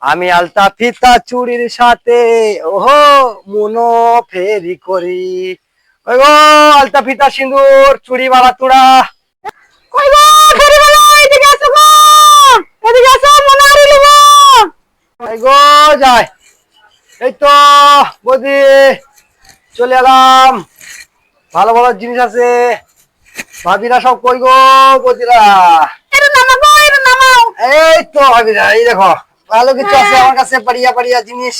আমি আলতা ফিতা চুড়ির সাথে ওহো মনো ফেরি করি। ওই গো আলতা ফিতা সিঁদুর চুড়ি বালা তুড়া। কই গো ফেরি বলো এদিকে আসো গো, এদিকে আসো মনারি লবো। ওই গো যায় এই তো বৌদি চলে এলাম। ভালো ভালো জিনিস আছে। ভাবিরা সব কই গো বৌদিরা? এটা নামা গো, এটা নামাও। এই তো ভাবিরা এই দেখো ভালো কিছু আছে আমার কাছে পাড়িয়া পাড়িয়া জিনিস।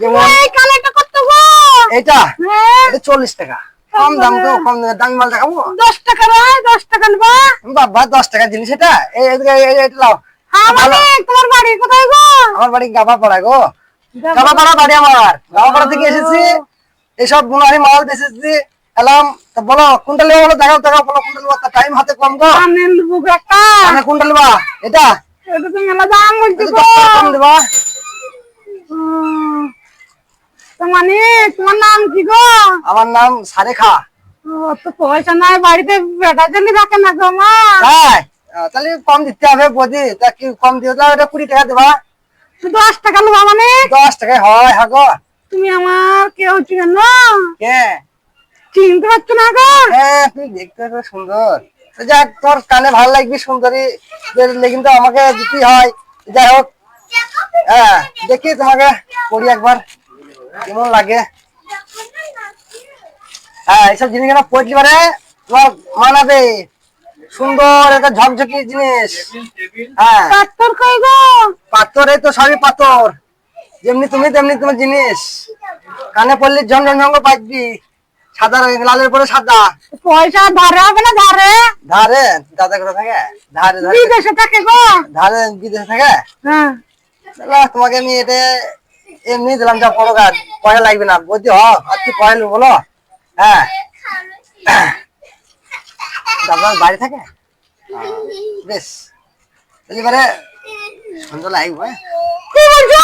যেমন এই কালেটা কত গো? এটা হ্যাঁ এটা 40 টাকা। কম দাম তো, কম দামি মাল দেখাবো। 10 টাকা রায়, 10 টাকা নেবা। বাবা 10 টাকা জিনিস এটা। এটা লাও। হ্যাঁ ভালো। মানে তোমার বাড়ি কোথায় গো? আমার বাড়ি গাভা পাড়া গো। গাভা পাড়া বাড়ি আমার। গাভা পাড়া থেকে এসেছি। এসব বুনারি মাল বেচেছি। এলাম তা বলো কোনটা নেবো বলো, দেখাও দেখাও বলো কোনটা নেবো। টাইম হাতে কম গো। আমি লবো একটা। আমি কোনটা নেবা? এটা এটা তো মেলা দাম বলছি এটা গো। 10 টাকা কম দেবা। তো মানে তোমার নাম কি গো? আমার নাম সারেখা। ও তো পয়সা নাই বাড়িতে, বেটা ছেলে থাকে না গো মা। তাই তাহলে কম দিতে হবে বৌদি। তা কি কম দিও? তাহলে এটা 20 টাকা দেবা। 10 টাকা নেবা মানে? 10 টাকায় হয় হ্যাঁ গো। তুমি আমার কেউ চিনো না, কে? চিনতে পারছো না গো? হ্যাঁ তুই দেখতে তো সুন্দর। তো যাক তোর কানে ভালো লাগবে সুন্দরী কিন্তু আমাকে দিতে হয়। যাই হোক হ্যাঁ দেখি তোমাকে পড়ি একবার কেমন লাগে। হ্যাঁ এইসব জিনিস পড়লি পারে তোমার মানাবে। সুন্দর একটা ঝকঝকি জিনিস। হ্যাঁ পাত্তর কই গো? পাথর এই তো সবই পাথর। যেমনি তুমি তেমনি তোমার জিনিস। কানে পড়লে ঝনঝন ঝঙ্গ পাইবি। সাদা লালের পরে সাদা। পয়সা ধারে হবে না? ধারে ধারে দাদা কোথা থাকে? ধারে ধারে বিদেশে থাকে গো। ধারে বিদেশে থাকে। হ্যাঁ তোমাকে আমি এটা এমনি দিলাম, যা পড়ো গাছ পয়সা লাগবে না বলছি। আর কি পয়সা নেবো বলো? হ্যাঁ আপনার বাড়ি থাকে বেশ এবারে সন্ধ্যাবেলা আসবো। কি বলছো?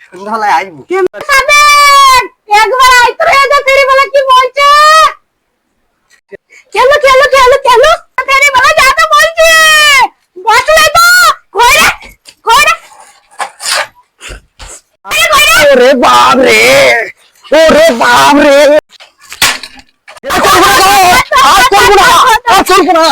সন্ধ্যাবেলায় আসবো। সাবেক একবার আইতো রে যা ফেরি বলে কি বলছে? চলো চলো চলো চলো ফেরি বলে যা তো বলছে। বসলে তো ঘরে ঘরে। ওরে বাপ রে, ওরে বাপ রে। চলবো না।